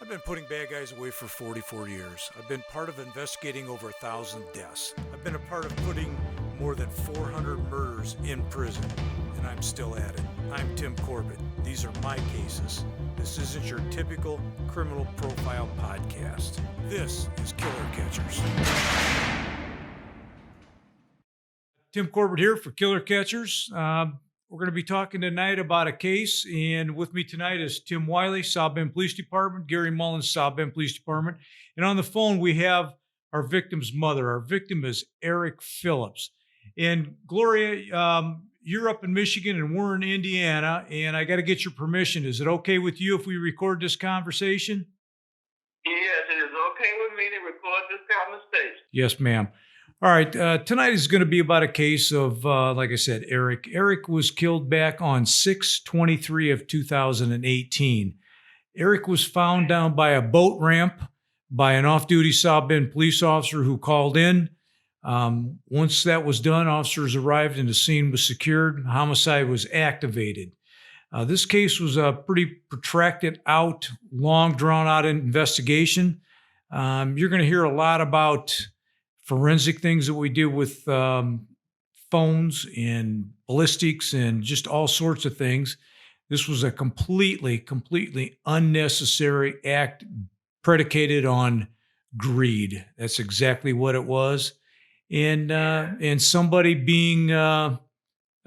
I've been putting bad guys away for 44 years. I've been part of investigating over 1,000 deaths. I've been a part of putting more than 400 murders in prison, and I'm still at it. I'm Tim Corbett. These are my cases. This isn't your typical criminal profile podcast. This is Killer Catchers. Tim Corbett here for Killer Catchers. We're going to be talking tonight about a case, and with me tonight is Tim Wiley, South Bend Police Department, Gary Mullins, South Bend Police Department, and on the phone we have our victim's mother. Our victim is Eric Phillips. And Gloria, you're up in Michigan and we're in Indiana, and I got to get your permission. Is it okay with you if we record this conversation? Yes, it is okay with me to record this conversation. Yes, ma'am. All right. Tonight is going to be about a case of, like I said, Eric. Eric was killed back on 6/23 of 2018. Eric was found down by a boat ramp by an off-duty South Bend police officer who called in. Once that was done, officers arrived and the scene was secured. Homicide was activated. This case was a pretty protracted out, long drawn out investigation. You're going to hear a lot about forensic things that we do with phones and ballistics and just all sorts of things. This was a completely unnecessary act predicated on greed. That's exactly what it was. And somebody being, I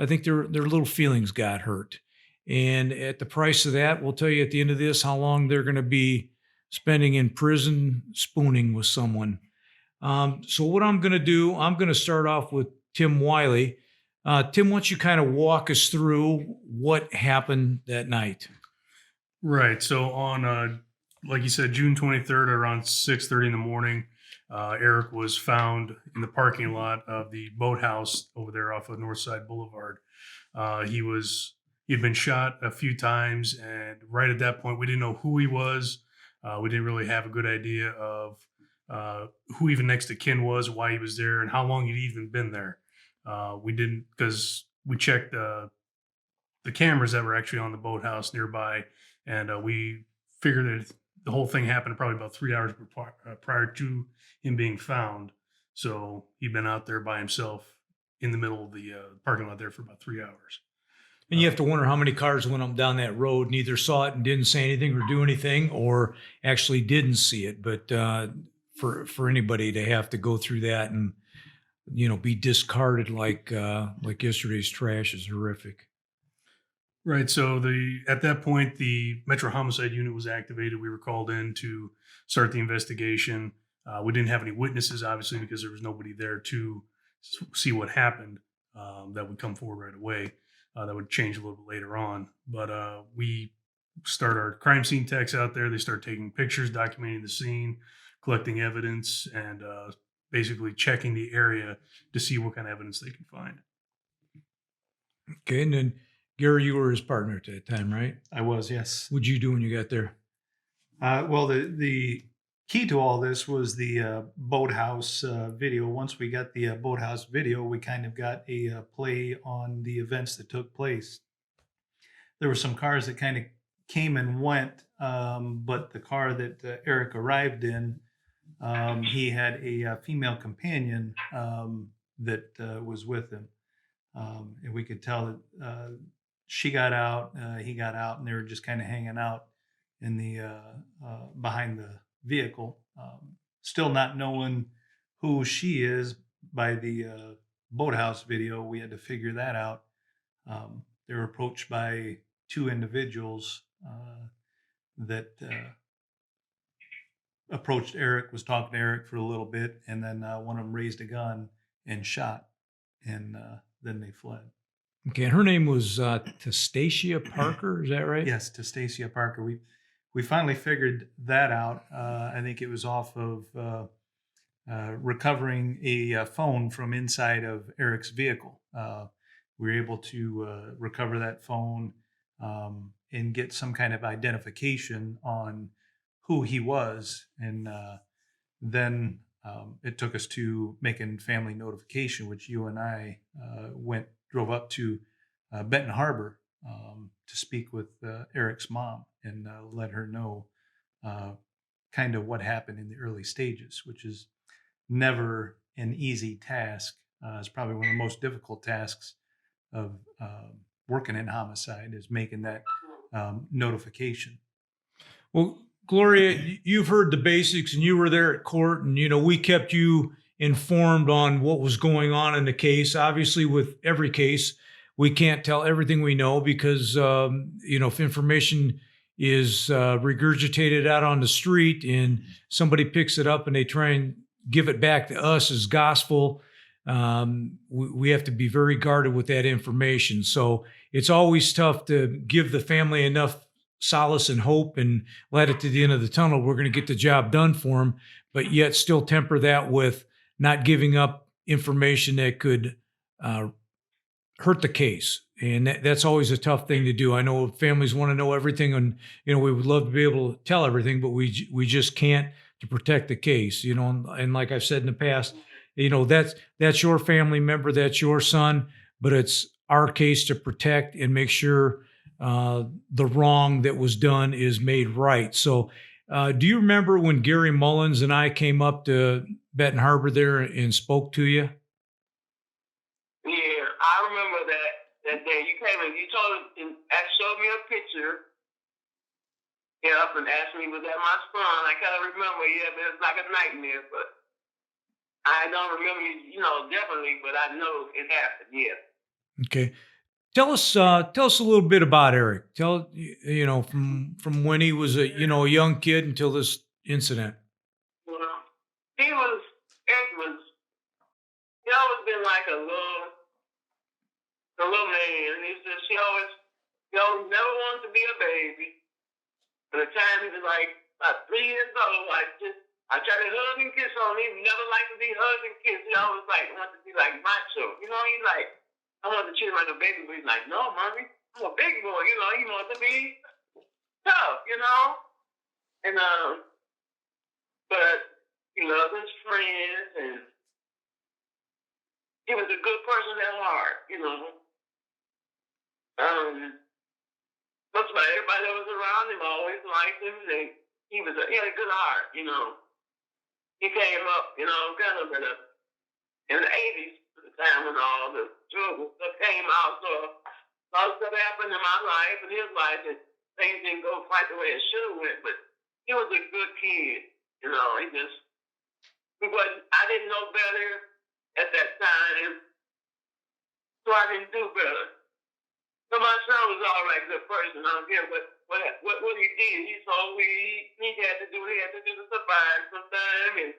think their little feelings got hurt. And at the price of that, we'll tell you at the end of this how long they're going to be spending in prison spooning with someone. So what I'm going to do, I'm going to start off with Tim Wiley. Tim, why don't you kind of walk us through what happened that night? Right. So on, like you said, June 23rd, around 6:30 in the morning, Eric was found in the parking lot of the boathouse over there off of Northside Boulevard. He'd been shot a few times, and right at that point, we didn't know who he was. We didn't really have a good idea of who even next to kin was, why he was there, and how long he'd even been there. We didn't, because we checked the cameras that were actually on the boathouse nearby, and we figured that the whole thing happened probably about 3 hours prior to him being found. So he'd been out there by himself in the middle of the parking lot there for about 3 hours. And you have to wonder how many cars went up down that road and either saw it and didn't say anything or do anything, or actually didn't see it. But for anybody to have to go through that and, you know, be discarded like yesterday's trash is horrific. Right. So at that point, the Metro Homicide Unit was activated. We were called in to start the investigation. We didn't have any witnesses, obviously, because there was nobody there to see what happened that would come forward right away. That would change a little bit later on. But we start our crime scene techs out there. They start taking pictures, documenting the scene, collecting evidence, and basically checking the area to see what kind of evidence they can find. Okay. And then, Gary, you were his partner at that time, right? I was, yes. What'd you do when you got there? Well, the key to all this was the boathouse video. Once we got the boathouse video, we kind of got a play on the events that took place. There were some cars that kind of came and went, but the car that Eric arrived in, he had a female companion that was with him. And we could tell that she got out, he got out, and they were just kind of hanging out in the behind the vehicle. Still not knowing who she is by the boathouse video. We had to figure that out. They were approached by two individuals that approached Eric, was talking to Eric for a little bit, and then one of them raised a gun and shot, and then they fled. Okay, and her name was Tastacia Parker, is that right? Yes, Tastacia Parker. We finally figured that out. I think it was off of recovering a phone from inside of Eric's vehicle. We were able to recover that phone and get some kind of identification on who he was. And then it took us to making family notification, which you and I drove up to Benton Harbor to speak with Eric's mom and let her know kind of what happened in the early stages, which is never an easy task. It's probably one of the most difficult tasks of working in homicide, is making that notification. Well, Gloria, you've heard the basics and you were there at court, and, we kept you informed on what was going on in the case. Obviously, with every case, we can't tell everything we know because, if information is regurgitated out on the street and somebody picks it up and they try and give it back to us as gospel, we have to be very guarded with that information. So it's always tough to give the family enough solace and hope and light at the end of the tunnel. We're going to get the job done for them, but yet still temper that with not giving up information that could hurt the case. And that's always a tough thing to do. I know families want to know everything, and we would love to be able to tell everything, but we just can't, to protect the case. And like I've said in the past, that's your family member, that's your son, but it's our case to protect and make sure the wrong that was done is made right. So, do you remember when Gary Mullins and I came up to Benton Harbor there and spoke to you? Yeah, I remember that day. You came and you showed me a picture. Yeah, and asked me, was that my son? I kind of remember, yeah, but it's like a nightmare, but I don't remember you, definitely, but I know it happened, yeah. Okay. Tell us a little bit about Eric. Tell from when he was a young kid until this incident. Well, Eric was, he always been like a little man. He always never wanted to be a baby. By the time he was like about 3 years old, I tried to hug and kiss on him. He never liked to be hugged and kissed. He always wanted to be like macho. He's like, I want to treat him like a baby, but he's like, no, mommy, I'm a big boy. He wants to be tough, And but he loved his friends, and he was a good person at heart. Most of everybody that was around him always liked him. He had a good heart. He came up, kind of in the 80s, the time when all the drugs and stuff came out. So a lot of stuff happened in my life and his life, and things didn't go quite the way it should have went. But he was a good kid. I didn't know better at that time, so I didn't do better. So my son was already a good person. I don't care what he did. He sold weed. He had to do to survive sometime, and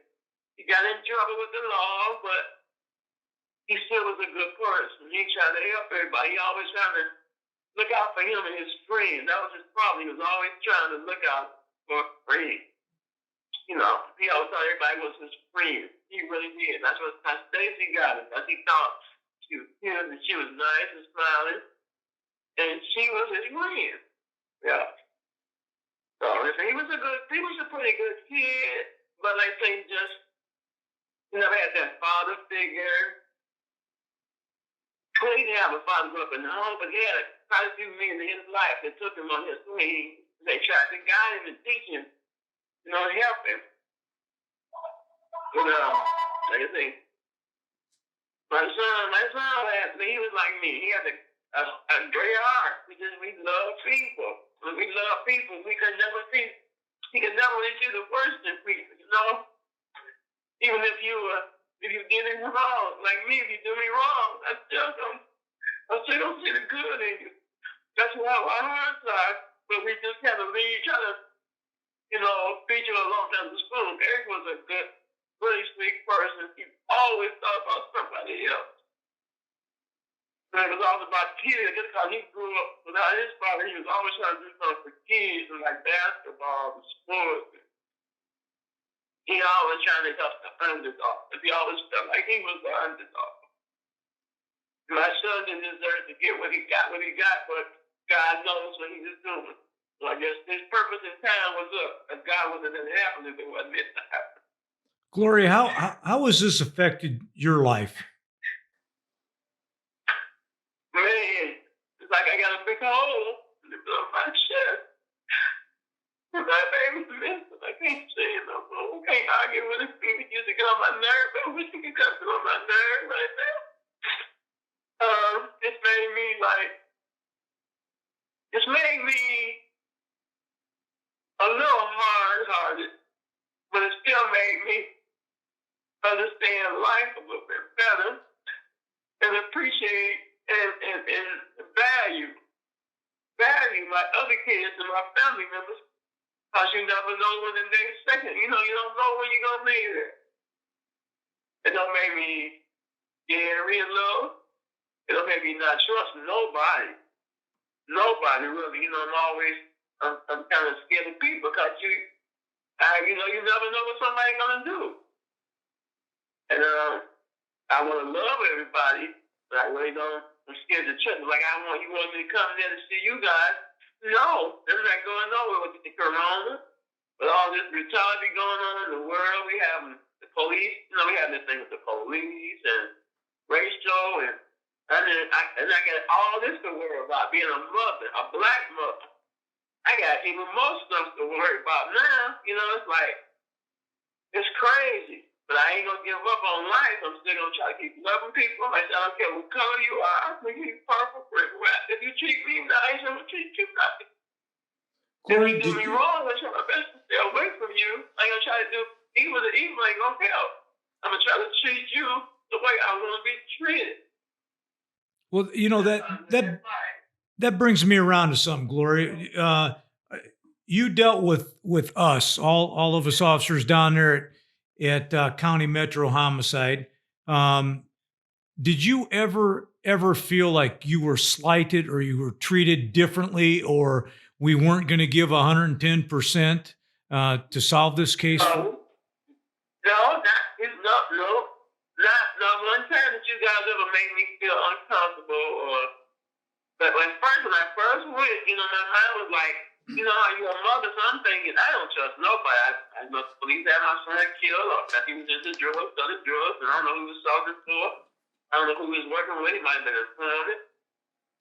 he got in trouble with the law, but he still was a good person. He tried to help everybody. He always trying to look out for him and his friends. That was his problem. He was always trying to look out for a friend. He always thought everybody was his friend. He really did. That's Stacy got it. Because he thought she was nice and smiling, and she was his friend. Yeah. So he was a pretty good kid, but like I say, he never had that father figure. He didn't have a father grow up in the home, but he had quite a few men in his life that took him on his way. They tried to guide him and teach him, help him. But like I say, my son, he was like me. He had a great heart. We love people. When we love people, he could never see the worst in people, Even if you did it wrong, like me, if you do me wrong, I still don't see the good in you. That's how our hearts are. But we just kind of leave each other, feed you along down the spoon. Eric was a good, really sweet person. He always thought about somebody else. And it was all about kids. Just because he grew up without his father, he was always trying to do something for kids, and like basketball and sports. He always trying to help the underdog. He always felt like he was the underdog. My son didn't deserve to get what he got, but God knows what he was doing. So I guess his purpose in time was up. If God wasn't going to happen, if it wasn't meant to happen. Gloria, how has this affected your life? Man, it's like I got a big hole in the middle of my chest. My baby's missing. I can't see argue with him. He used to get on my nerves. I wish he could come on my nerves right now. It's made me a little hard-hearted, but it still made me understand life a little bit better and appreciate and value my other kids and my family members, because you never know when the next second, you don't know when you're going to be there. It don't make me scary and low. It don't make me not trust nobody. Nobody really. I'm kind of scared of people because you never know what somebody's going to do. And I want to love everybody, but I really don't. I'm scared to trust. Like, you want me to come there to see you guys? No, I'm not going nowhere with the corona. With all this brutality going on in the world, we have the police. We have this thing with the police and racial, and I got all this to worry about. Being a mother, a black mother, I got even more stuff to worry about now. It's like, it's crazy. But I ain't gonna give up on life. I'm still gonna try to keep loving people. I don't care what color you are. I'm gonna give you purple, brick, red. If you treat me nice, I'm gonna treat you nice. If you do me wrong, I'm gonna try my best to stay away from you. I'm gonna try to do evil. The evil ain't gonna help. I'm gonna try to treat you the way I want to be treated. Well, that brings me around to something, Gloria. You dealt with us, all of us officers down there at County Metro Homicide. Did you ever feel like you were slighted or you were treated differently, or we weren't going to give 110% to solve this case? Not one time that you guys ever made me feel uncomfortable. But when I first went, my mind was like, how you're a mother, so I'm thinking, I don't trust nobody. I know the police had my son killed, or that he was into drugs, selling drugs, and I don't know who he was solving for. I don't know who he was working with. He might have been informant.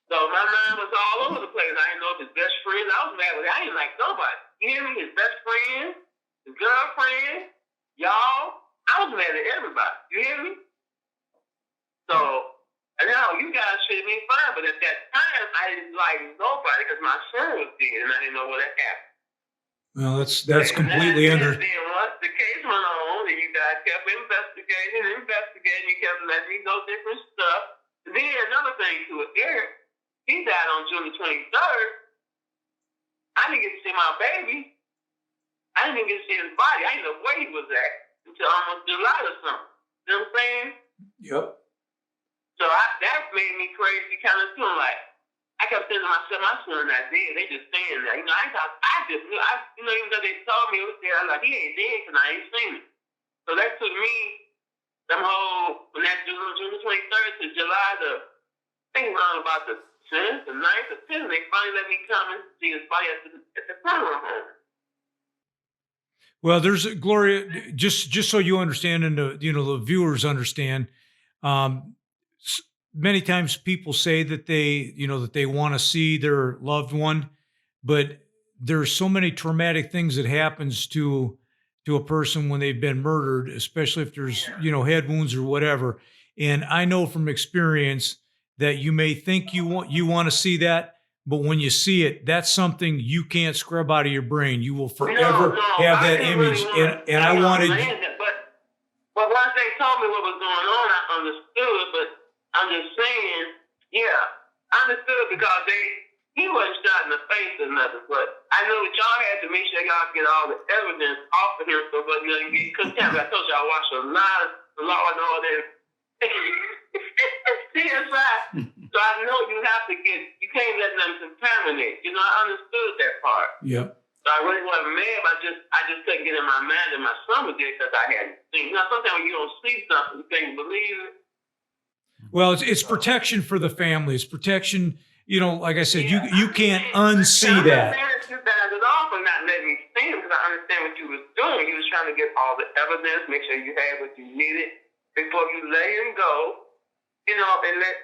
So my mind was all over the place. I didn't know his best friends. I was mad with him. I didn't like nobody. You hear me? His best friend, his girlfriend, y'all. I was mad at everybody. You hear me? So, and now you guys treated me fine, but at that time, I didn't like nobody because my son was dead, and I didn't know what had happened. Well, that's completely under. Then once the case went on, and you guys kept investigating, you kept letting me know different stuff. And then another thing to it, Eric, he died on June the 23rd. I didn't get to see my baby. I didn't even get to see his body. I didn't know where he was at until almost July or something. You know what I'm saying? Yep. So that made me crazy kind of too. Like, I kept saying to myself, my son not dead. They just saying that. I just knew. Even though they told me it was there, I'm like, he ain't dead because I ain't seen him. So that took me, when that June the 23rd to July I think around about the 10th, the 9th, or 10th, they finally let me come and see his body at the funeral home. Well, there's Gloria. Just so you understand, and the viewers understand. Many times people say that they want to see their loved one, but there's so many traumatic things that happens to a person when they've been murdered, especially if there's head wounds or whatever. And I know from experience that you may think you want to see that, but when you see it, that's something you can't scrub out of your brain. You will forever have that image. And I wanted. But once they told me what was going on, I understood. But I'm just saying, I understood because he wasn't shot in the face or nothing. But I know that y'all had to make sure y'all get all the evidence off of him so but you didn't get contaminated. I told y'all I watched a lot of Law and Order. CSI. So I know you can't let them contaminate. I understood that part. Yep. So I really wasn't mad, but I just couldn't get in my mind that my son was dead because I hadn't seen. Sometimes when you don't see something, you can't believe it. Well, it's protection for the family. It's protection. Like I said, you can't unsee that. I'm not mad at you guys at all for not letting me see him because I understand what you was doing. You was trying to get all the evidence, make sure you had what you needed before you let him go, and let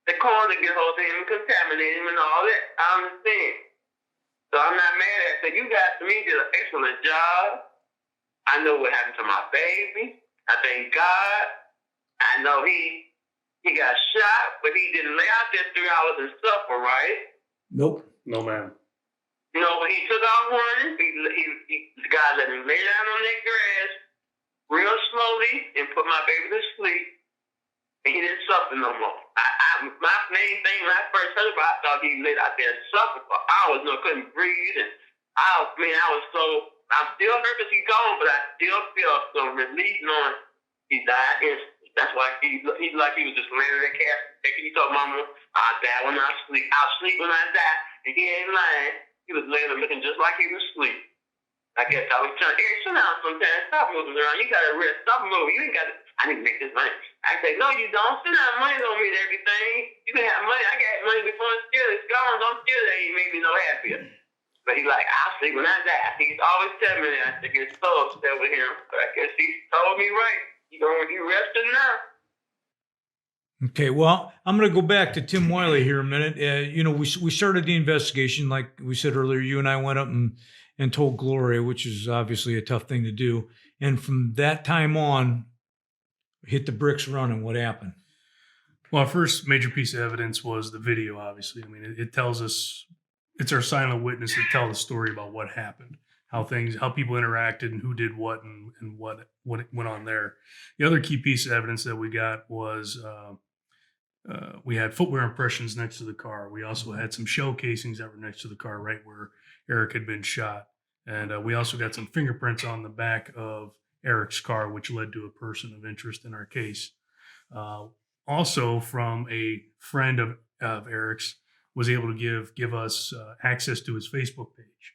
the coroner get hold of him and contaminate him and all that. I understand. So I'm not mad at it. So you guys, to me, did an excellent job. I know what happened to my baby. I thank God. I know he got shot, but he didn't lay out there 3 hours and suffer, right? Nope. No, ma'am. You know, when he took off running, the guy let him lay down on that grass real slowly and put my baby to sleep. And he didn't suffer no more. My main thing when I first heard about it, I thought he laid out there and suffered for hours, couldn't breathe. And I'm still hurt because he's gone, but I still feel some relief knowing he died instantly. That's why he's like he was just laying in that casket. He told Mama, I'll die when I sleep. I'll sleep when I die. And he ain't lying. He was laying there looking just like he was asleep. I guess I was trying to sit down sometimes. Stop moving around. You got to rest. Stop moving. You ain't got to. I need to make this money. I say, no, you don't. Sit down. Money don't mean everything. You can have money. I got money before it's gone. Don't steal that. You make me no happier. But he's like, I'll sleep when I die. He's always telling me that. I think his soul stay with him. But I guess he told me right. You resting now. Okay, well, I'm going to go back to Tim Wiley here a minute. We started the investigation, like we said earlier. You and I went up and told Gloria, which is obviously a tough thing to do. And from that time on, hit the bricks running. What happened? Well, our first major piece of evidence was the video, obviously. I mean, it tells us, it's our silent witness to tell the story about what happened, how people interacted and who did what and what went on there. The other key piece of evidence that we got was we had footwear impressions next to the car. We also had some shell casings that were next to the car, right where Eric had been shot. And we also got some fingerprints on the back of Eric's car, which led to a person of interest in our case. Also, from a friend of Eric's, was able to give us access to his Facebook page.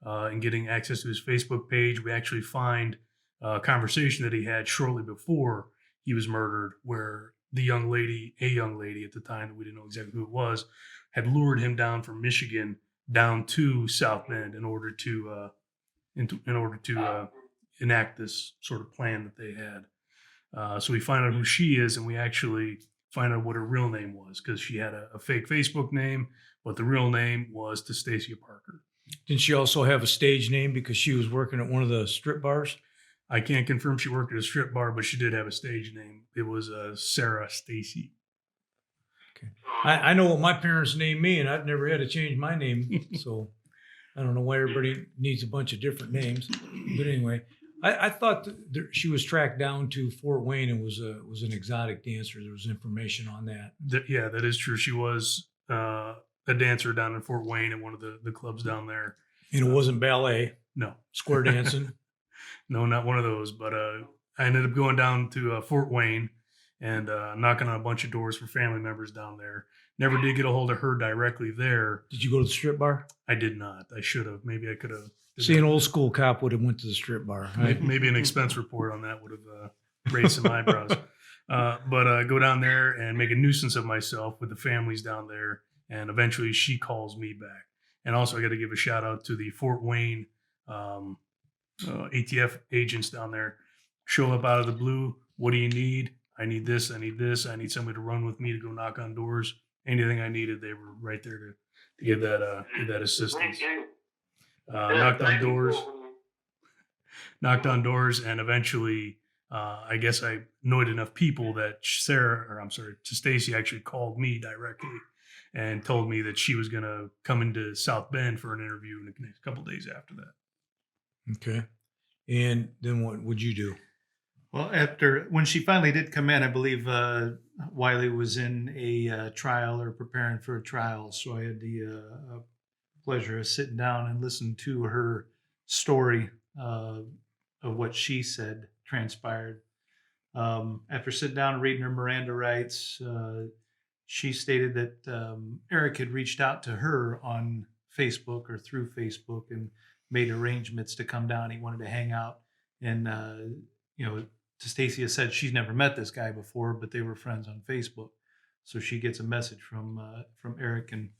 And getting access to his Facebook page, we actually find a conversation that he had shortly before he was murdered, where a young lady at the time that we didn't know exactly who it was, had lured him down from Michigan down to South Bend in order to enact this sort of plan that they had. So we find out who she is, and we actually find out what her real name was, because she had a fake Facebook name, but the real name was Stacia Parker. Didn't she also have a stage name because she was working at one of the strip bars? I can't confirm she worked at a strip bar, but she did have a stage name. It was Sarah Stacy. Okay. I know what my parents named me, and I've never had to change my name. So I don't know why everybody needs a bunch of different names. But anyway, I thought she was tracked down to Fort Wayne and was an exotic dancer. There was information on that. Yeah, that is true. She was a dancer down in Fort Wayne at one of the clubs down there. And it wasn't ballet. No. Square dancing. No, not one of those. But I ended up going down to Fort Wayne and knocking on a bunch of doors for family members down there. Never did get a hold of her directly there. Did you go to the strip bar? I did not. I should have. Maybe I could have. See, an old school cop would have went to the strip bar. Right? Maybe an expense report on that would have raised some eyebrows. But go down there and make a nuisance of myself with the families down there. And eventually she calls me back. And also I got to give a shout out to the Fort Wayne ATF agents down there. Show up out of the blue. What do you need? I need this. I need this. I need somebody to run with me to go knock on doors. Anything I needed, they were right there to give that assistance. Knocked on doors, and eventually, I guess I annoyed enough people that Stacy actually called me directly and told me that she was going to come into South Bend for an interview in the next couple of days after that. Okay. And then what would you do? Well, when she finally did come in, I believe Wiley was in a trial or preparing for a trial. So I had the pleasure of sitting down and listening to her story of what she said transpired. After sitting down and reading her Miranda rights, she stated that Eric had reached out to her on Facebook or through Facebook and made arrangements to come down. He wanted to hang out. And, Stacia said she's never met this guy before, but they were friends on Facebook. So she gets a message from Eric, and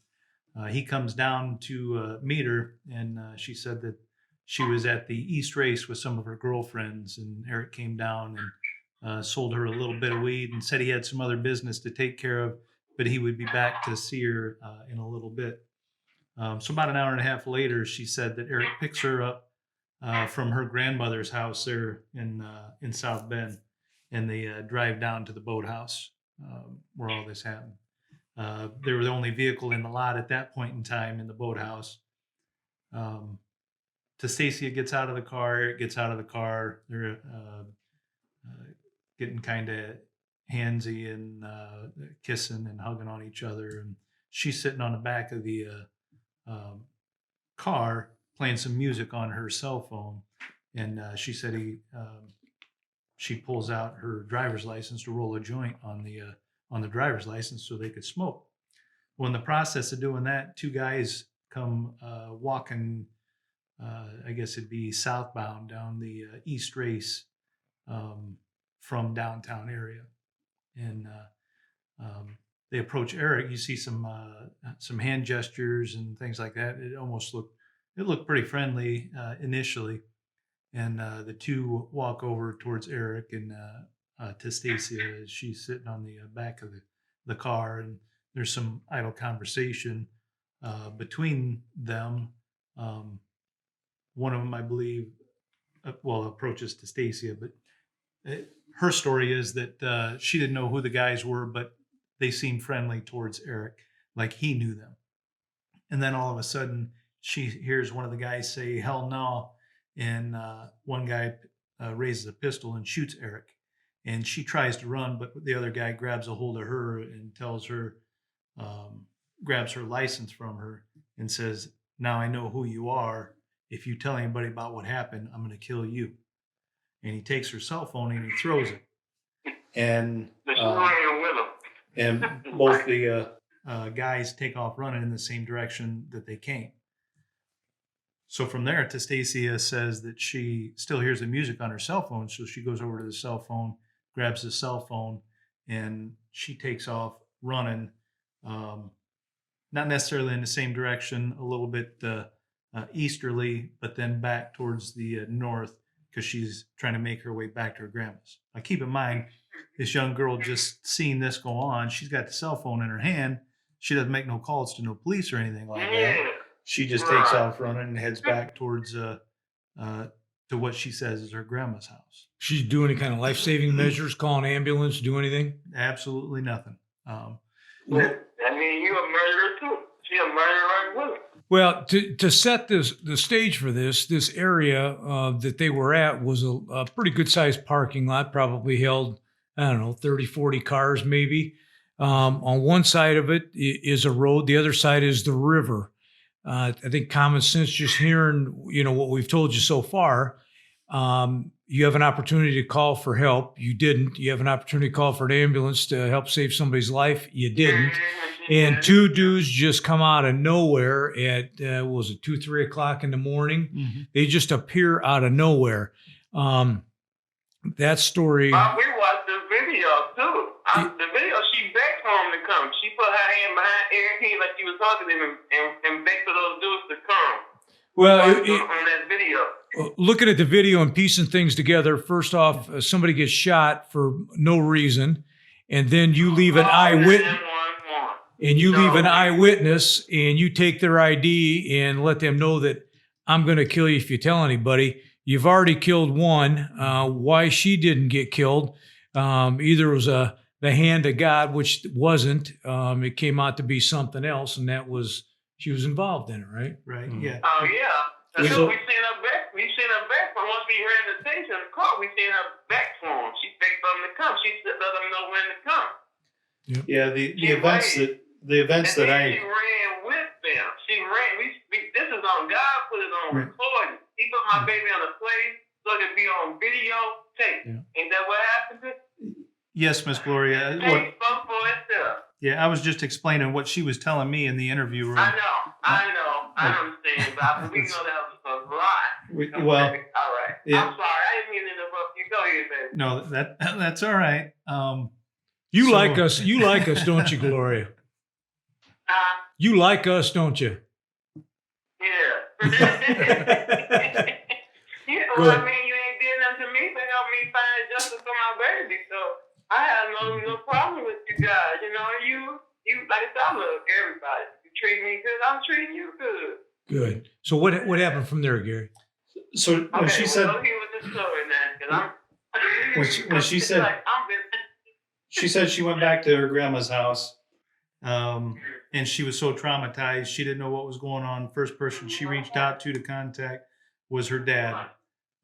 he comes down to meet her. And she said that she was at the East Race with some of her girlfriends, and Eric came down and sold her a little bit of weed and said he had some other business to take care of, but he would be back to see her in a little bit. So about an hour and a half later, she said that Eric picks her up from her grandmother's house there in South Bend, and they drive down to the boathouse where all this happened. They were the only vehicle in the lot at that point in time in the boathouse. Tastacia gets out of the car. Eric gets out of the car. They're getting kind of handsy and kissing and hugging on each other. And she's sitting on the back of the car playing some music on her cell phone. And she said she pulls out her driver's license to roll a joint on the driver's license so they could smoke. Well, in the process of doing that, two guys come walking, I guess it'd be southbound down the East Race from downtown area. And they approach Eric. You see some hand gestures and things like that. It looked pretty friendly initially. And the two walk over towards Eric and Tastacia. She's sitting on the back of the car, and there's some idle conversation between them. One of them, I believe, approaches Tastacia, but her story is that she didn't know who the guys were, but they seemed friendly towards Eric, like he knew them. And then all of a sudden, she hears one of the guys say, "Hell no." And one guy raises a pistol and shoots Eric. And she tries to run, but the other guy grabs a hold of her and tells her, grabs her license from her and says, "Now I know who you are. If you tell anybody about what happened, I'm going to kill you." And he takes her cell phone and he throws it. And both the guys take off running in the same direction that they came. So from there, Tastacia says that she still hears the music on her cell phone. So she goes over to the cell phone, grabs the cell phone, and she takes off running, not necessarily in the same direction, a little bit easterly, but then back towards the north, because she's trying to make her way back to her grandma's. Now, keep in mind, this young girl just seeing this go on. She's got the cell phone in her hand. She doesn't make no calls to no police or anything like that. She just takes off running and heads back towards to what she says is her grandma's house. She's doing any kind of life-saving measures, calling ambulance, do anything? Absolutely nothing. I mean, you a murderer too. She a murderer with it. Well, to set the stage for this area that they were at was a pretty good-sized parking lot, probably held, I don't know, 30, 40 cars maybe. On one side of it is a road. The other side is the river. I think common sense, just hearing, what we've told you so far, you have an opportunity to call for help. You didn't. You have an opportunity to call for an ambulance to help save somebody's life. You didn't. And two dudes just come out of nowhere at, 2, 3 o'clock in the morning? Mm-hmm. They just appear out of nowhere. That story. We watched the video too. The video, she begged for him to come. She put her hand behind Eric's head like she was talking to him and begged for those dudes to come. Well, on that video. Looking at the video and piecing things together, first off, somebody gets shot for no reason, and then you leave an eyewitness. And you leave an eyewitness and you take their ID and let them know that I'm going to kill you if you tell anybody. You've already killed one. Why she didn't get killed? Either it was the hand of God, which wasn't. It came out to be something else, and that was she was involved in it, right? Right. Mm-hmm. Yeah. Oh yeah. So we seen her back. We seen her back from once we ran the station in the car. We seen her back for him. She begged for him to come. She said, "Let them know when to come." Yep. Yeah. The events that she ran with them. She ran. This is on God. Put it on recording. He put my baby on a plate so it could be on video tape. Yeah. Ain't that what happened? Yes, Miss Gloria. Tape spoke for itself. Yeah, I was just explaining what she was telling me in the interview room. I understand, but we know that was a lie. Well, all right. Yeah. I'm sorry. I didn't mean to interrupt you. Go ahead, baby. No, that's all right. You like us, don't you, Gloria? You like us, don't you? Yeah. Well, I mean, you ain't did nothing to me to help me find justice for my baby, so I have no problem with you guys. You like I said, I love everybody. You treat me good, I'm treating you good. Good. So what happened from there, Gary? So when Okay, she we'll said, go here with the story now, because when she said, I'm she said she went back to her grandma's house, and she was so traumatized she didn't know what was going on. First person she reached out to contact was her dad,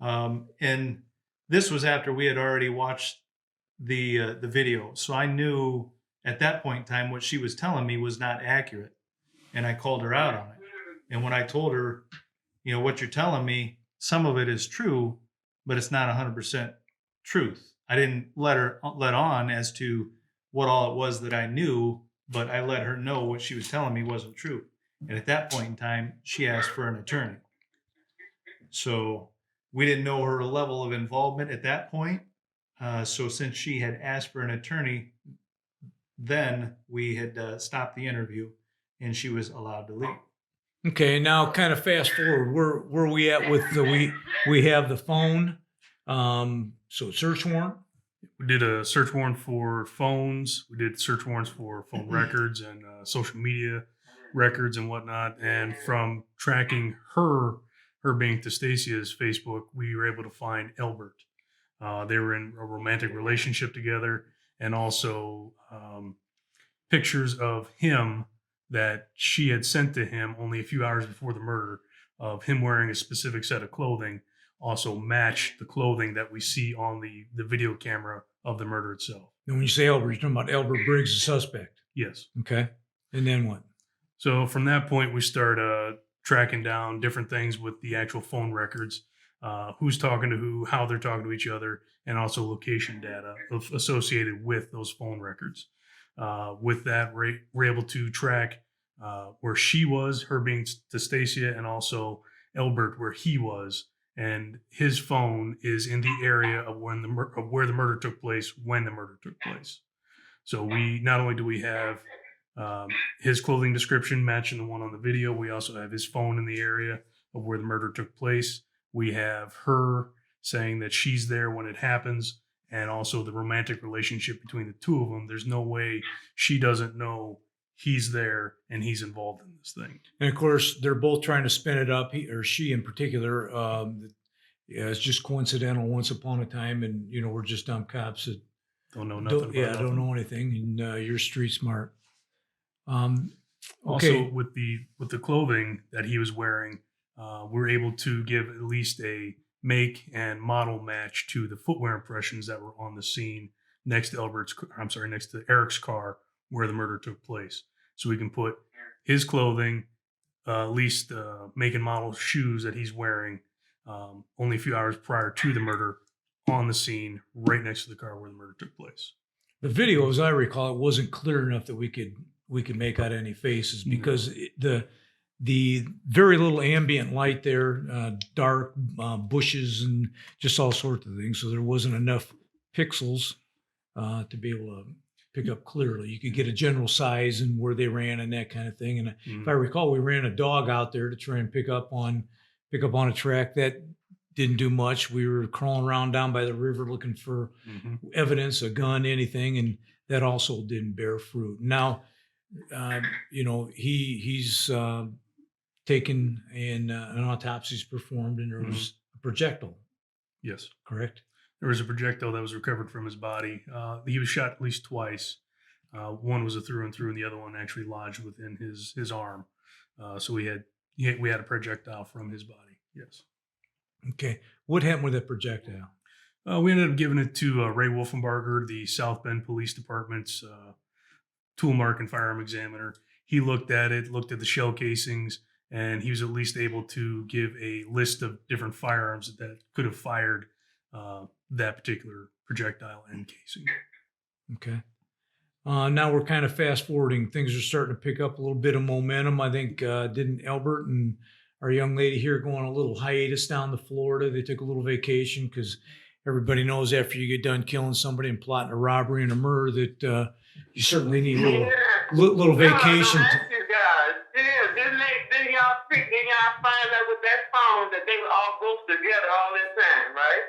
and this was after we had already watched the video, so I knew at that point in time what she was telling me was not accurate, and I called her out on it. And when I told her, what you're telling me, some of it is true, but it's not 100% truth. I didn't let on as to what all it was that I knew, but I let her know what she was telling me wasn't true. And at that point in time, she asked for an attorney. So we didn't know her level of involvement at that point. So since she had asked for an attorney, then we had stopped the interview and she was allowed to leave. Okay, now kind of fast forward. Where we at with the we have the phone. So search warrant. We did a search warrant for phones. We did search warrants for phone records and social media records and whatnot. And from tracking her being Testasia's Facebook, we were able to find Elbert. They were in a romantic relationship together, and also pictures of him that she had sent to him only a few hours before the murder of him wearing a specific set of clothing also match the clothing that we see on the video camera of the murder itself. And when you say Elbert, you're talking about Elbert Briggs, the suspect. Yes. Okay. And then what? So from that point, we start tracking down different things with the actual phone records, who's talking to who, how they're talking to each other, and also location data associated with those phone records. With that, we're able to track where she was, her being Testasia, and also Elbert, where he was. And his phone is in the area of where the murder took place when the murder took place. So we not only do we have his clothing description matching the one on the video, we also have his phone in the area of where the murder took place. We have her saying that she's there when it happens, and also the romantic relationship between the two of them. There's no way she doesn't know he's there and he's involved in this thing. And of course, they're both trying to spin it up, he or she in particular. It's just coincidental once upon a time, and we're just dumb cops that Don't know nothing. don't know anything, and you're street smart. Okay. Also, with the clothing that he was wearing, we're able to give at least a make and model match to the footwear impressions that were on the scene next to Eric's car where the murder took place. So we can put his clothing, at least make and model shoes that he's wearing, only a few hours prior to the murder, on the scene right next to the car where the murder took place. The video, as I recall, it wasn't clear enough that we could make out any faces because the very little ambient light there, dark bushes and just all sorts of things. So there wasn't enough pixels to be able to pick up clearly. You could get a general size and where they ran and that kind of thing. And if I recall, we ran a dog out there to try and pick up on a track that didn't do much. We were crawling around down by the river looking for evidence, a gun, anything, and that also didn't bear fruit. Now, he's taken and an autopsy's performed, and there was a projectile. Yes. Correct? There was a projectile that was recovered from his body. He was shot at least twice. One was a through and through, and the other one actually lodged within his arm. So we had a projectile from his body. Yes. Okay. What happened with that projectile? We ended up giving it to Ray Wolfenbarger, the South Bend Police Department's tool mark and firearm examiner. He looked at it, looked at the shell casings, and he was at least able to give a list of different firearms that could have fired that particular projectile and casing. Okay. Now we're kind of fast forwarding. Things are starting to pick up a little bit of momentum. I think didn't Albert and our young lady here go on a little hiatus down to Florida? They took a little vacation because everybody knows after you get done killing somebody and plotting a robbery and a murder that you certainly need a little vacation. Didn't y'all find out with that phone that they were all close together all that time, right?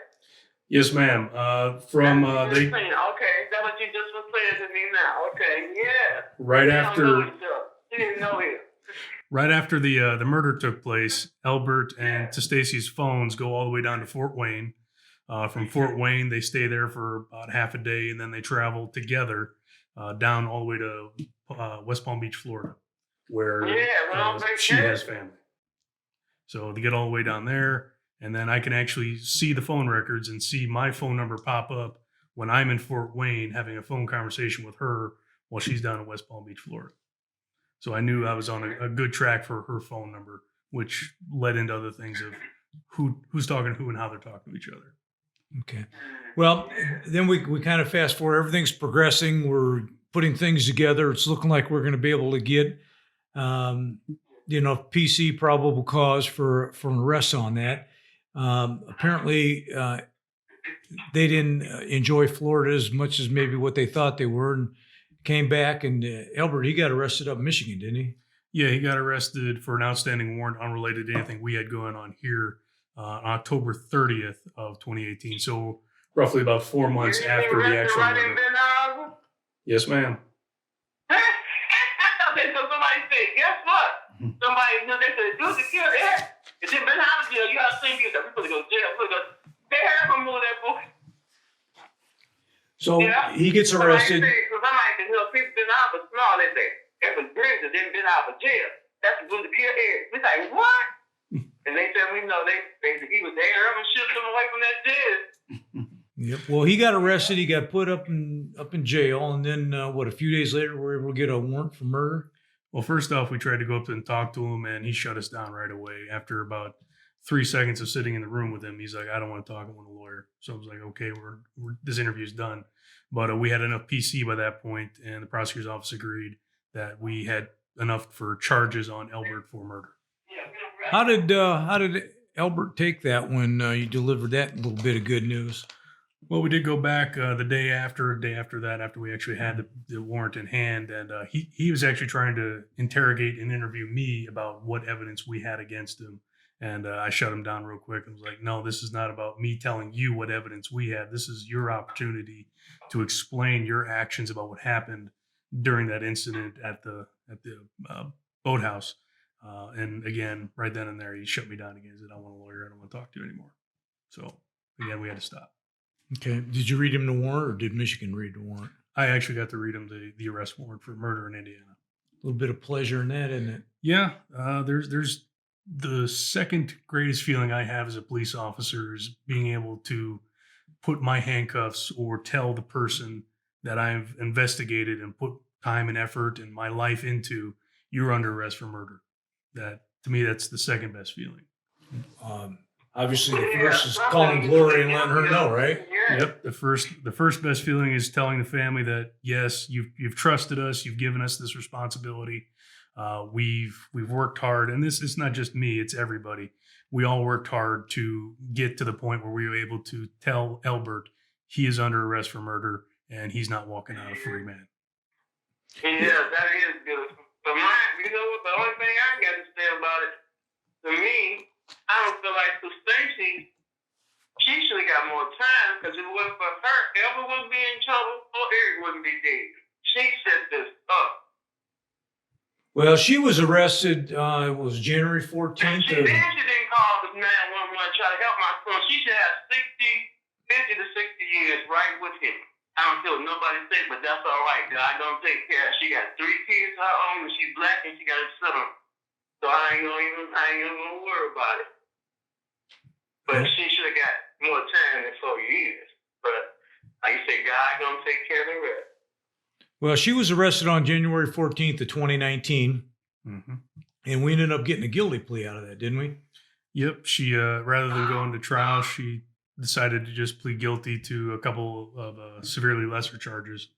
Yes, ma'am. Okay, that's what you just was saying to me now. Okay, yeah. Right They after. don't know each other. She didn't know him. Right after the murder took place, Albert and Stacy's phones go all the way down to Fort Wayne. From Fort Wayne, they stay there for about half a day, and then they travel together down all the way to West Palm Beach, Florida, where she has family. So they get all the way down there, and then I can actually see the phone records and see my phone number pop up when I'm in Fort Wayne having a phone conversation with her while she's down in West Palm Beach, Florida. So I knew I was on a good track for her phone number, which led into other things of who's talking to who and how they're talking to each other. Okay. Well, then we kind of fast forward. Everything's progressing. We're putting things together. It's looking like we're going to be able to get, PC probable cause for an arrest on that. Apparently, they didn't enjoy Florida as much as maybe what they thought they were, and came back. And Albert, he got arrested up in Michigan, didn't he? Yeah, he got arrested for an outstanding warrant unrelated to anything we had going on here on October 30th of 2018. So roughly about 4 months after the actual murder. Yes, ma'am. So somebody said, guess what? Somebody, they said, dude, the kid, it's in Ben House jail. You got to think we're supposed to go to jail. They have to move that boy. So he gets arrested. Somebody said, people been out for small, they say. If a drink that didn't been out for jail, that's good to kill Eric. We like, what? And they said, we know he was there and shipped him away from that jail. Yep. Well, he got arrested. He got put up in jail, and then a few days later, we were able to get a warrant for murder. Well, first off, we tried to go up and talk to him, and he shut us down right away. After about 3 seconds of sitting in the room with him, he's like, "I don't want to talk. I want a lawyer." So I was like, "Okay, this interview's done." But we had enough PC by that point, and the prosecutor's office agreed that we had enough for charges on Albert for murder. How did Albert take that when you delivered that little bit of good news? Well, we did go back the day after that, after we actually had the warrant in hand, and he was actually trying to interrogate and interview me about what evidence we had against him. And I shut him down real quick and was like, "No, this is not about me telling you what evidence we had. This is your opportunity to explain your actions about what happened during that incident at the boathouse." And again, right then and there, he shut me down again. He said, "I want a lawyer. I don't want to talk to you anymore." So again, we had to stop. Okay. Did you read him the warrant, or did Michigan read the warrant? I actually got to read him the arrest warrant for murder in Indiana. A little bit of pleasure in that, isn't it? Yeah. There's the second greatest feeling I have as a police officer is being able to put my handcuffs or tell the person that I've investigated and put time and effort and my life into, "You're under arrest for murder." That, to me, that's the second best feeling. Obviously, the first is calling Gloria and letting her know, right? Yep. The first best feeling is telling the family that, yes, you've trusted us, you've given us this responsibility. We've worked hard, and this is not just me; it's everybody. We all worked hard to get to the point where we were able to tell Albert he is under arrest for murder and he's not walking out a free man. Yeah, that is good. But the only thing I got to say about it, to me, I don't feel like for Stacey, she should have got more time, because if it wasn't for her, Albert wouldn't be in trouble or Eric wouldn't be dead. She set this up. Well, she was arrested. It was January 14th. She didn't call the 911 try to help my son. She should have 50 to 60 years right with him. I don't feel nobody sick, but that's all right. God gonna take care of her. She got 3 kids of her own, and she's black, and she got a son. So I ain't gonna worry about it. But she should have got more time than 4 years. But like you say, God gonna take care of the rest. Well, she was arrested on January 14th of 2019, and we ended up getting a guilty plea out of that, didn't we? Yep. She, rather than going to trial, she decided to just plead guilty to a couple of severely lesser charges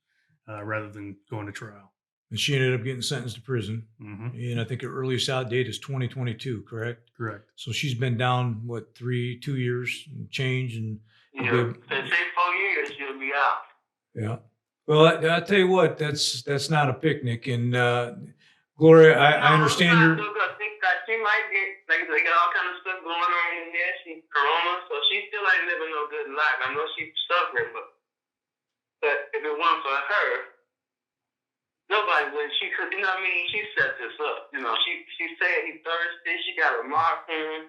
rather than going to trial. And she ended up getting sentenced to prison. And I think her earliest out date is 2022, correct? Correct. So she's been down, 2 years and change. And say 4 years, she'll be out. Yeah. Well, I tell you what, that's not a picnic. And Gloria, I understand your. She might get, they got all kind of stuff going on in there. She's corona, so she still ain't living no good life. I know she's suffering, but if it weren't for her, Nobody would. She could, you know what I mean? She set this up. You know, she said he's thirsty. She got a mark on him.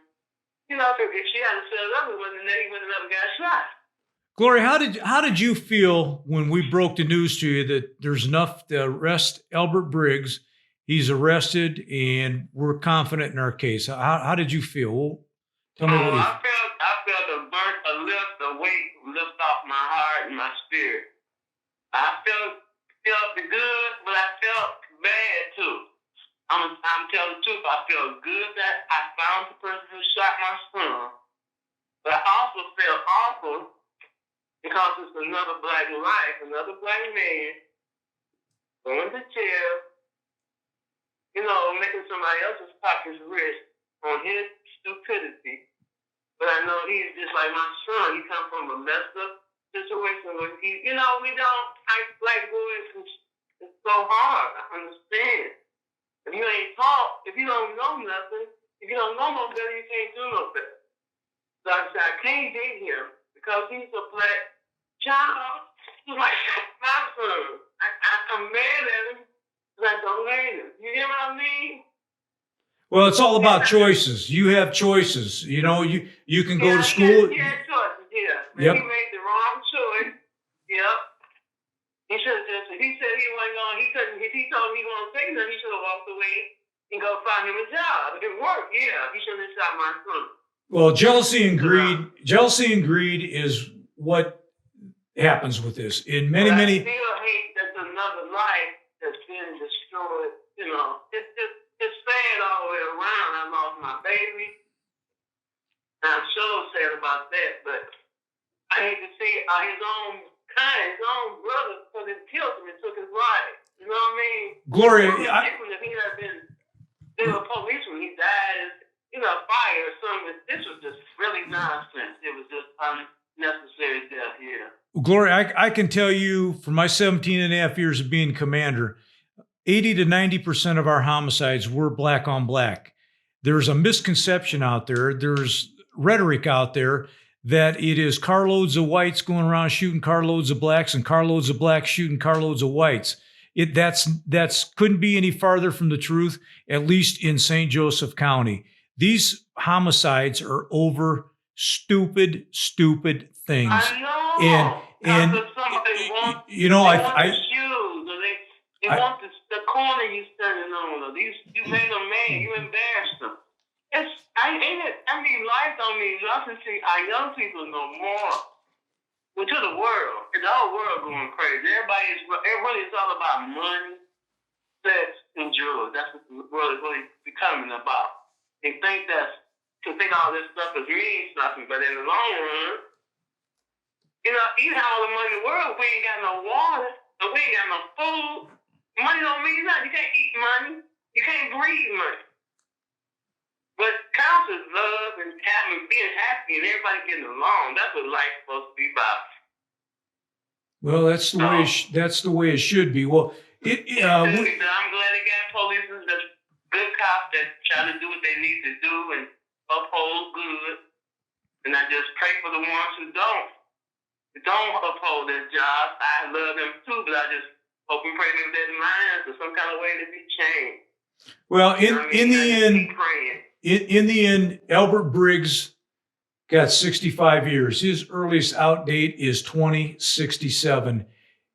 You know, if she hadn't set it up, he wouldn't have never got shot. Gloria, how did you feel when we broke the news to you that there's enough to arrest Albert Briggs? He's arrested, and we're confident in our case. How did you feel? Well, tell me what you. I felt a weight lift off my heart and my spirit. I felt the good, but I felt bad too. I'm telling the truth. I felt good that I found the person who shot my son, but I also felt awful because it's another black life, another black man going to jail, you know, making somebody else's pockets rich on his stupidity. But I know he's just like my son. He comes from a messed up situation where he, you know, we don't, black boys, it's so hard. I understand. If you ain't taught, if you don't know nothing, if you don't know no better, you can't do no better. So I said, I can't date him because he's a black child. He's like my son. I'm mad at him because I don't hate him. You hear what I mean? Well, it's all about choices. You have choices. You know, you can go to school. He had choices, yeah. Yep. He made the wrong choice. Yep. He should have just, he said he wasn't going, he couldn't, if he told me he wasn't take nothing, he should have walked away and go find him a job. If it worked, yeah, he should have shot my son. Well, jealousy and greed is what happens with this. In many. I still hate that another life that's been destroyed. You know, it's sad all the way around. I lost my baby. And I'm so sad about that, but I hate to see his own brother, because it killed him and took his life. You know what I mean? Gloria, if he had been a policeman, he died in a fire or something. This was just really nonsense. It was just unnecessary death here. Gloria, I can tell you from my 17 and a half years of being commander, 80 to 90% of our homicides were black on black. There's a misconception out there. There's rhetoric out there that it is carloads of whites going around shooting carloads of blacks and carloads of blacks shooting carloads of whites. That's couldn't be any farther from the truth, at least in St. Joseph County. These homicides are over stupid things. I know. And somebody wants, you know, they want the shoes, or they want the corner you standing on, or you made them mad, you embarrassed them. Life don't mean nothing to our young people no more. Well, to the world, the whole world going crazy. Everybody is all about money, sex, and drugs. That's what the world is really becoming about. They think all this stuff is means nothing, but in the long run, you know, you have all the money in the world, we ain't got no water, and we ain't got no food. Money don't mean nothing. You can't eat money. You can't breathe money. But counts is love and being happy and everybody getting along. That's what life's supposed to be about. Well, that's the way it should be. Well, I'm glad they got police that's good cops that try to do what they need to do and uphold good. And I just pray for the ones who don't uphold their jobs. I love them too, but I just hope and pray that their minds or some kind of way to be changed. Well, in the end, Albert Briggs got 65 years. His earliest out date is 2067.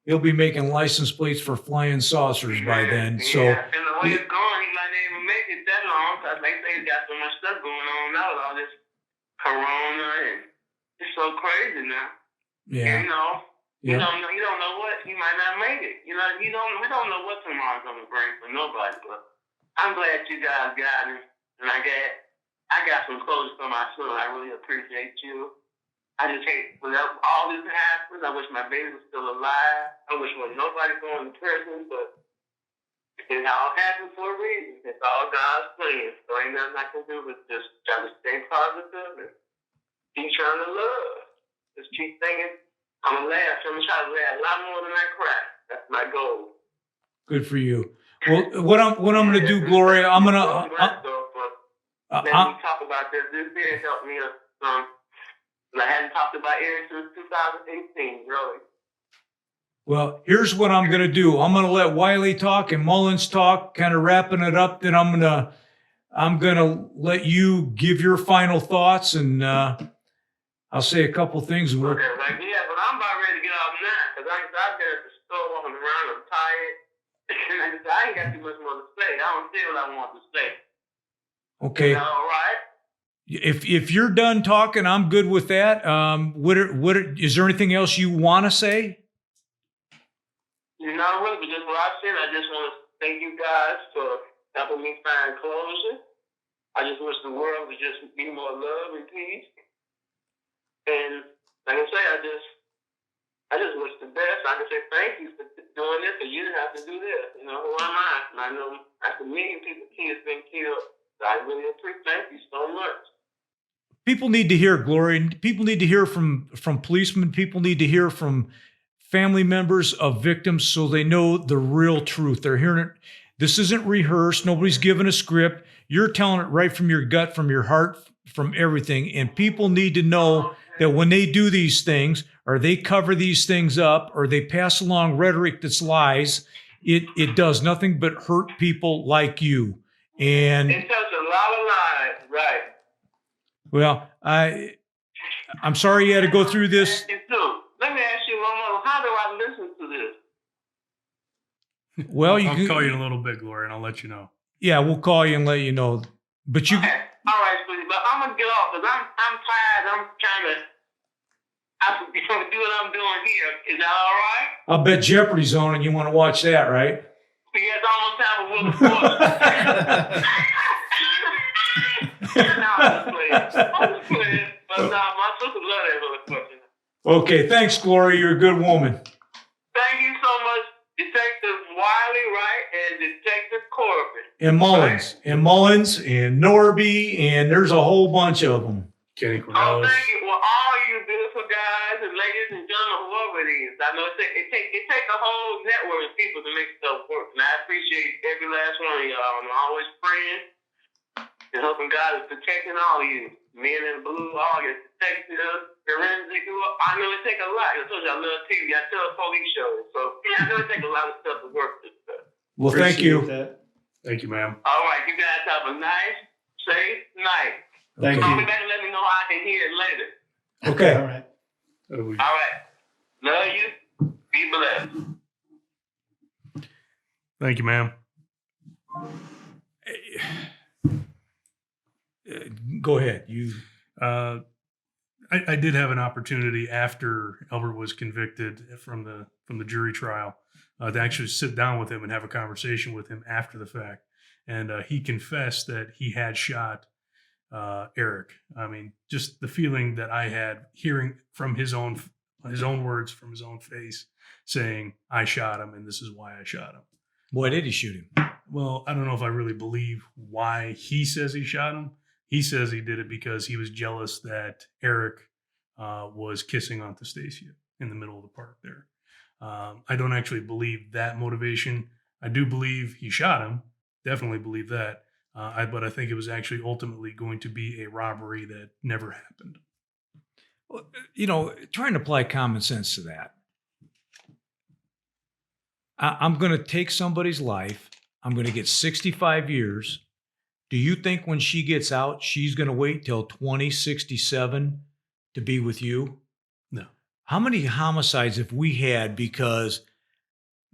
He'll be making license plates for flying saucers by then. So, and the way it's going, he might not even make it that long because they say he's got so much stuff going on now with all this corona, and it's so crazy now. Yeah. You know, you don't know what he might not make it. You know, we don't know what tomorrow's gonna bring for nobody. But I'm glad you guys got him, and I got some clothes for my son. I really appreciate you. I just hate when all this happens. I wish my baby was still alive. I wish nobody going to prison, but it all happened for a reason. It's all God's plan. So ain't nothing I can do but just try to stay positive and keep trying to love. Just keep thinking, I'm going to laugh. I'm going to try to laugh a lot more than I cry. That's my goal. Good for you. Well, what I'm going to do, Gloria, I'm going to... Let me talk about this. This did help me some. I hadn't talked about Eric since 2018, really. Well, here's what I'm going to do. I'm going to let Wiley talk and Mullins talk, kind of wrapping it up. Then I'm going to let you give your final thoughts, and I'll say a couple things. And Okay, like, yeah, but I'm about ready to get off now because I've been at the store walking around. I'm tired. I ain't got too much more to say. I don't say what I want to say. Okay. All right. If you're done talking, I'm good with that. Is there anything else you want to say? Not really, but just what I said. I just want to thank you guys for helping me find closure. I just wish the world would just be more love and peace. And like I say, I just wish the best. I can say thank you for doing this, and you didn't have to do this. You know, who am I? And I know after a million people kids been killed. So I really appreciate. Thank you so much. People need to hear, Glory. People need to hear from policemen. People need to hear from family members of victims so they know the real truth. They're hearing it. This isn't rehearsed. Nobody's given a script. You're telling it right from your gut, from your heart, from everything. And people need to know that when they do these things, or they cover these things up, or they pass along rhetoric that's lies, it does nothing but hurt people like you. And it touched a lot of lives, right? Well, I'm sorry you had to go through this. Let me ask you one more. How do I listen to this? Well, I'll call you in a little bit, Gloria, and I'll let you know. Yeah, we'll call you and let you know. But you. Okay. All right, sweetie. But I'm gonna get off because I'm tired. I'm trying to. I can do what I'm doing here. Is that all right? I'll bet Jeopardy's on, and you want to watch that, right? Yes, almost time for Will the No, I'm just playing. But no, my sister love that Will the Force. Okay, thanks, Gloria. You're a good woman. Thank you so much, Detective Wiley, right, and Detective Corbin. And Mullins, right? and Mullins, and Norby, and there's a whole bunch of them. Kenny Oh, Cornelius. thank you. Well, all you beautiful guys and ladies and gentlemen, whoever it is, I know it takes a whole network of people to make stuff work, and I appreciate every last one of y'all. I'm always praying and hoping God is protecting all of you, men in blue, all your detectives, forensic. I know it takes a lot. I told you I love TV. I tell police shows, so I know it takes a lot of stuff to work this stuff. Well, thank you. Thank you, ma'am. All right, you guys have a nice, safe night. Thank Call you. me back and let me know how I can hear it later. Okay. All right. All right. Love you. Be blessed. Thank you, ma'am. Go ahead. You. I did have an opportunity after Albert was convicted from the jury trial to actually sit down with him and have a conversation with him after the fact, and he confessed that he had shot Eric. I mean, just the feeling that I had hearing from his own words, from his own face, saying, "I shot him, and this is why I shot him." Why did he shoot him? Well, I don't know if I really believe why he says he shot him. He says he did it because he was jealous that Eric was kissing Aunt Stacia in the middle of the park there. I don't actually believe that motivation. I do believe he shot him. Definitely believe that. But I think it was actually ultimately going to be a robbery that never happened. Well, you know, trying to apply common sense to that. I'm going to take somebody's life. I'm going to get 65 years. Do you think when she gets out, she's going to wait till 2067 to be with you? No. How many homicides have we had because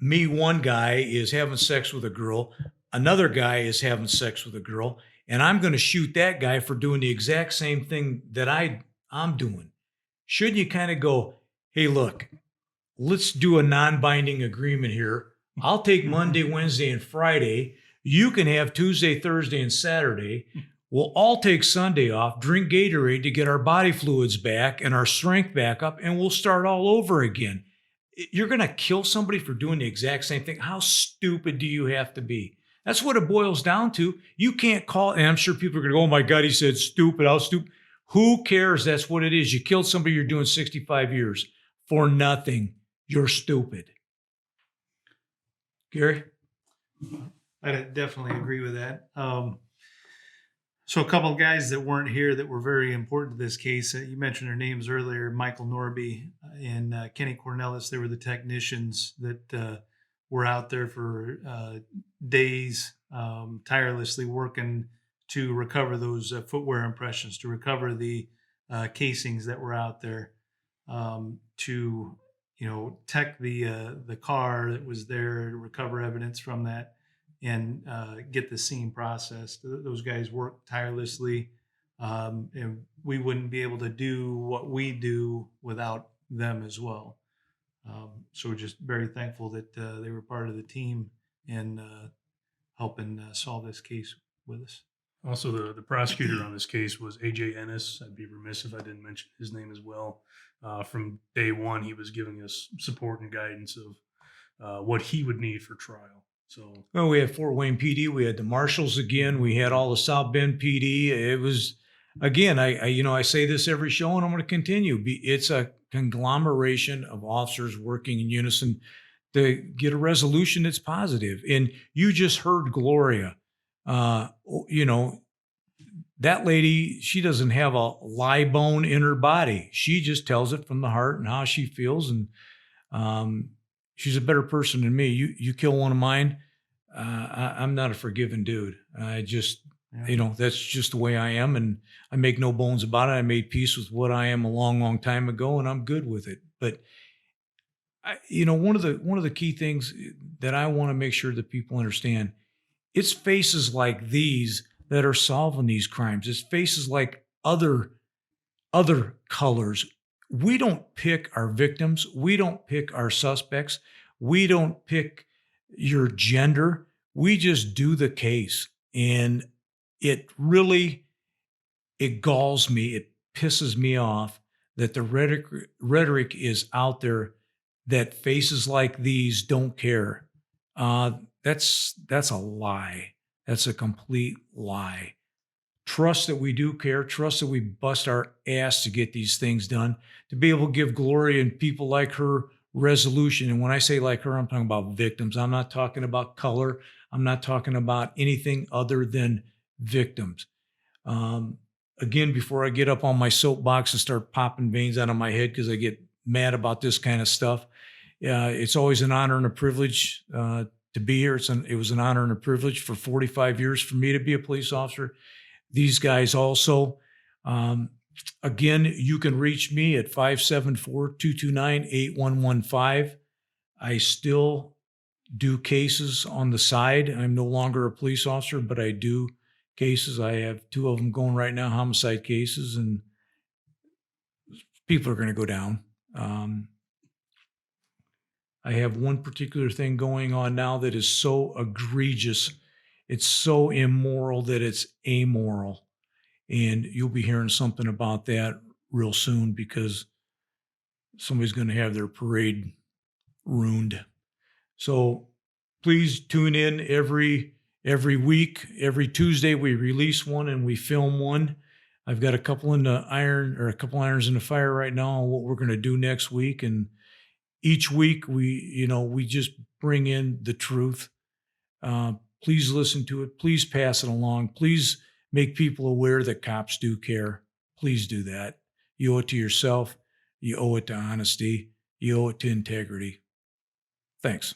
one guy is having sex with a girl, another guy is having sex with a girl, and I'm going to shoot that guy for doing the exact same thing that I'm doing? Shouldn't you kind of go, hey, look, let's do a non-binding agreement here. I'll take Monday, Wednesday, and Friday. You can have Tuesday, Thursday, and Saturday. We'll all take Sunday off, drink Gatorade to get our body fluids back and our strength back up, and we'll start all over again. You're going to kill somebody for doing the exact same thing? How stupid do you have to be? That's what it boils down to. You can't call, and I'm sure people are going to go, oh my God, he said stupid. How stupid. Who cares? That's what it is. You killed somebody, you're doing 65 years for nothing. You're stupid. Gary? I definitely agree with that. So a couple of guys that weren't here that were very important to this case, you mentioned their names earlier, Michael Norby and Kenny Cornelis. They were the technicians that were out there for days, tirelessly working to recover those footwear impressions, to recover the casings that were out there, to tech the car that was there, recover evidence from that, and get the scene processed. Those guys worked tirelessly, and we wouldn't be able to do what we do without them as well. So we're just very thankful that they were part of the team and helping solve this case with us. Also, the prosecutor on this case was AJ Ennis. I'd be remiss if I didn't mention his name as well. From day one, he was giving us support and guidance of what he would need for trial. So, Well, we had Fort Wayne PD. We had the marshals again. We had all the South Bend PD. It was, again, I say this every show, and I'm going to continue. It's a conglomeration of officers working in unison to get a resolution that's positive. And you just heard Gloria. That lady, she doesn't have a lie bone in her body. She just tells it from the heart and how she feels. And she's a better person than me. You kill one of mine, I'm not a forgiving dude. I just, that's just the way I am. And I make no bones about it. I made peace with what I am a long, long time ago, and I'm good with it. But one of the key things that I want to make sure that people understand, it's faces like these that are solving these crimes. It's faces like other colors. We don't pick our victims. We don't pick our suspects. We don't pick your gender. We just do the case. And it galls me. It pisses me off that the rhetoric is out there that faces like these don't care. That's a lie. That's a complete lie. Trust that we do care. Trust that we bust our ass to get these things done, to be able to give Gloria and people like her resolution. And when I say like her, I'm talking about victims. I'm not talking about color. I'm not talking about anything other than victims. Again, before I get up on my soapbox and start popping veins out of my head because I get mad about this kind of stuff, it's always an honor and a privilege to be here. It was an honor and a privilege for 45 years for me to be a police officer. These guys also. Again, you can reach me at 574-229-8115. I still do cases on the side. I'm no longer a police officer, but I do cases. I have 2 of them going right now, homicide cases, and people are going to go down. I have one particular thing going on now that is so egregious. It's so immoral that it's amoral. And you'll be hearing something about that real soon because somebody's going to have their parade ruined. So please tune in every week. Every Tuesday we release one and we film one. I've got a couple irons in the fire right now on what we're going to do next week. And each week we just bring in the truth. Please listen to it. Please pass it along. Please make people aware that cops do care. Please do that. You owe it to yourself. You owe it to honesty. You owe it to integrity. Thanks.